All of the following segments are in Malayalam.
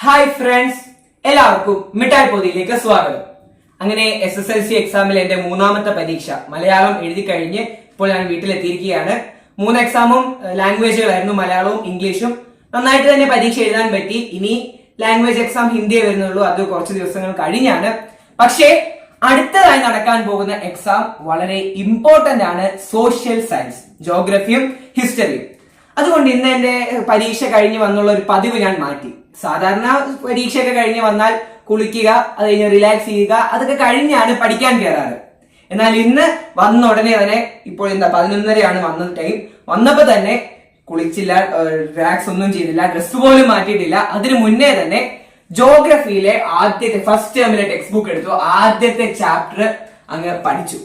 ഹായ് ഫ്രണ്ട്സ്, എല്ലാവർക്കും മിഠായി പൊതിയിലേക്ക് സ്വാഗതം. അങ്ങനെ SSLC എക്സാമിൽ എന്റെ മൂന്നാമത്തെ പരീക്ഷ മലയാളം എഴുതി കഴിഞ്ഞ് ഇപ്പോൾ ഞാൻ വീട്ടിലെത്തിയിരിക്കുകയാണ്. 3 എക്സാമും ലാംഗ്വേജുകളായിരുന്നു, മലയാളവും ഇംഗ്ലീഷും. നന്നായിട്ട് തന്നെ പരീക്ഷ എഴുതാൻ പറ്റി. ഇനി ലാംഗ്വേജ് എക്സാം ഹിന്ദിയെ വരുന്നുള്ളൂ, അത് കുറച്ച് ദിവസങ്ങൾ കഴിഞ്ഞാണ്. പക്ഷേ അടുത്തതായി നടക്കാൻ പോകുന്ന എക്സാം വളരെ ഇമ്പോർട്ടന്റ് ആണ്. സോഷ്യൽ സയൻസ്, ജോഗ്രഫിയും ഹിസ്റ്ററിയും. അതുകൊണ്ട് ഇന്ന് എന്റെ പരീക്ഷ കഴിഞ്ഞ് വന്നുള്ള ഒരു പതിവ് ഞാൻ മാറ്റി. സാധാരണ പരീക്ഷയൊക്കെ കഴിഞ്ഞ് വന്നാൽ കുളിക്കുക, അത് കഴിഞ്ഞ് റിലാക്സ് ചെയ്യുക, അതൊക്കെ കഴിഞ്ഞാണ് പഠിക്കാൻ കയറാറ്. എന്നാൽ ഇന്ന് വന്ന ഉടനെ തന്നെ, ഇപ്പോൾ എന്താ 11:30 വന്ന ടൈം, വന്നപ്പോ തന്നെ കുളിച്ചില്ല, റിലാക്സ് ഒന്നും ചെയ്തില്ല, ഡ്രസ്സ് പോലും മാറ്റിയിട്ടില്ല. അതിനു മുന്നേ തന്നെ ജോഗ്രഫിയിലെ ആദ്യത്തെ ഫസ്റ്റ് ടേമിലെ ടെക്സ്റ്റ് ബുക്ക് എടുത്തു, ആദ്യത്തെ ചാപ്റ്റർ അങ്ങ് പഠിച്ചു.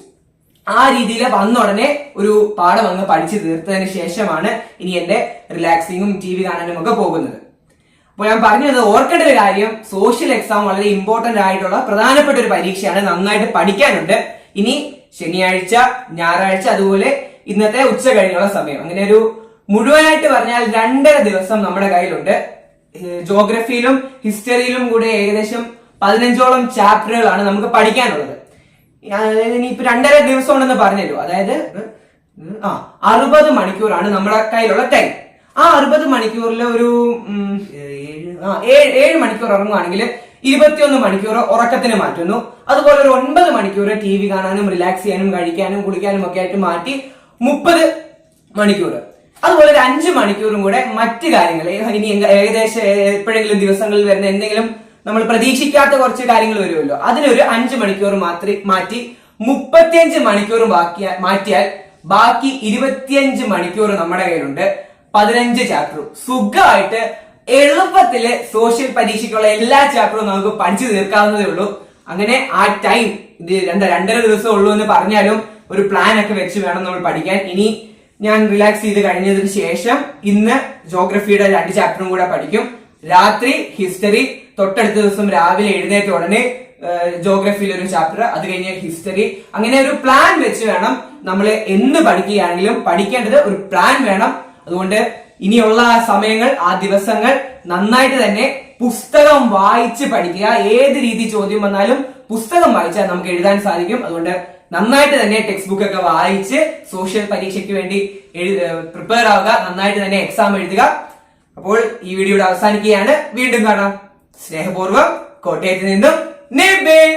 ആ രീതിയിൽ വന്ന ഉടനെ ഒരു പാഠം അങ്ങ് പഠിച്ചു തീർത്തതിന് ശേഷമാണ് ഇനി എന്റെ റിലാക്സിങ്ങും TV കാണാനും ഒക്കെ പോകുന്നത്. അപ്പോൾ ഞാൻ പറഞ്ഞത്, ഓർക്കേണ്ട ഒരു കാര്യം, സോഷ്യൽ എക്സാം വളരെ ഇമ്പോർട്ടന്റ് ആയിട്ടുള്ള പ്രധാനപ്പെട്ട ഒരു പരീക്ഷയാണ്. നന്നായിട്ട് പഠിക്കാനുണ്ട്. ഇനി ശനിയാഴ്ച, ഞായറാഴ്ച, അതുപോലെ ഇന്നത്തെ ഉച്ച കഴിഞ്ഞുള്ള സമയം, അങ്ങനെ ഒരു മുഴുവനായിട്ട് പറഞ്ഞാൽ 2.5 ദിവസം നമ്മുടെ കയ്യിലുണ്ട്. ജോഗ്രഫിയിലും ഹിസ്റ്ററിയിലും കൂടെ ഏകദേശം 15ഓളം ചാപ്റ്ററുകളാണ് നമുക്ക് പഠിക്കാനുള്ളത്. ഇനിയിപ്പോ 2.5 ദിവസം ഉണ്ടെന്ന് പറഞ്ഞല്ലോ, അതായത് 60 മണിക്കൂറാണ് നമ്മുടെ കയ്യിലുള്ള ടൈം. ആ 60 മണിക്കൂറിൽ ഒരു 7 മണിക്കൂർ ഉറങ്ങുവാണെങ്കിൽ 21 മണിക്കൂർ ഉറക്കത്തിന് മാറ്റുന്നു. അതുപോലെ ഒരു 9 മണിക്കൂർ TV കാണാനും റിലാക്സ് ചെയ്യാനും കഴിക്കാനും കുളിക്കാനും ഒക്കെ ആയിട്ട് മാറ്റി 30 മണിക്കൂർ. അതുപോലെ ഒരു 5 മണിക്കൂറും കൂടെ മറ്റു കാര്യങ്ങൾ, ഇനി ഏകദേശം എപ്പോഴെങ്കിലും ദിവസങ്ങളിൽ വരുന്ന എന്തെങ്കിലും നമ്മൾ പ്രതീക്ഷിക്കാത്ത കുറച്ച് കാര്യങ്ങൾ വരുമല്ലോ, അതിനൊരു 5 മണിക്കൂർ മാറ്റി 35 മണിക്കൂർ മാറ്റിയാൽ ബാക്കി 25 മണിക്കൂർ നമ്മുടെ കയ്യിലുണ്ട്. 15 ചാപ്റ്ററും സുഖമായിട്ട് എളുപ്പത്തില് സോഷ്യൽ പരീക്ഷയ്ക്കുള്ള എല്ലാ ചാപ്റ്ററും നമുക്ക് പഠിച്ചു തീർക്കാവുന്നതേ ഉള്ളൂ. അങ്ങനെ ആ ടൈം, ഇത് 2.5 ദിവസം ഉള്ളൂ എന്ന് പറഞ്ഞാലും ഒരു പ്ലാൻ ഒക്കെ വെച്ച് വേണം നമ്മൾ പഠിക്കാൻ. ഇനി ഞാൻ റിലാക്സ് ചെയ്ത് കഴിഞ്ഞതിന് ശേഷം ഇന്ന് ജോഗ്രഫിയുടെ 2 ചാപ്റ്ററും കൂടെ പഠിക്കും. രാത്രി ഹിസ്റ്ററി, തൊട്ടടുത്ത ദിവസം രാവിലെ എഴുന്നേറ്റ ഉടനെ ജോഗ്രഫിയിൽ ഒരു ചാപ്റ്റർ, അത് കഴിഞ്ഞ് ഹിസ്റ്ററി. അങ്ങനെ ഒരു പ്ലാൻ വെച്ച് വേണം നമ്മൾ എന്ത് പഠിക്കുകയാണെങ്കിലും പഠിക്കേണ്ടത്. ഒരു പ്ലാൻ വേണം. അതുകൊണ്ട് ഇനിയുള്ള സമയങ്ങൾ, ആ ദിവസങ്ങൾ നന്നായിട്ട് തന്നെ പുസ്തകം വായിച്ച് പഠിക്കുക. ഏത് രീതി ചോദ്യം വന്നാലും പുസ്തകം വായിച്ചാൽ നമുക്ക് എഴുതാൻ സാധിക്കും. അതുകൊണ്ട് നന്നായിട്ട് തന്നെ ടെക്സ്റ്റ് ബുക്ക് ഒക്കെ വായിച്ച് സോഷ്യൽ പരീക്ഷയ്ക്ക് വേണ്ടി പ്രിപ്പയർ ആവുക. നന്നായിട്ട് തന്നെ എക്സാം എഴുതുക. അപ്പോൾ ഈ വീഡിയോ അവസാനിക്കുകയാണ്. വീണ്ടും കാണാം. സ്നേഹപൂർവ്വം, കോട്ടയത്ത് നിന്നും നിബിൻ.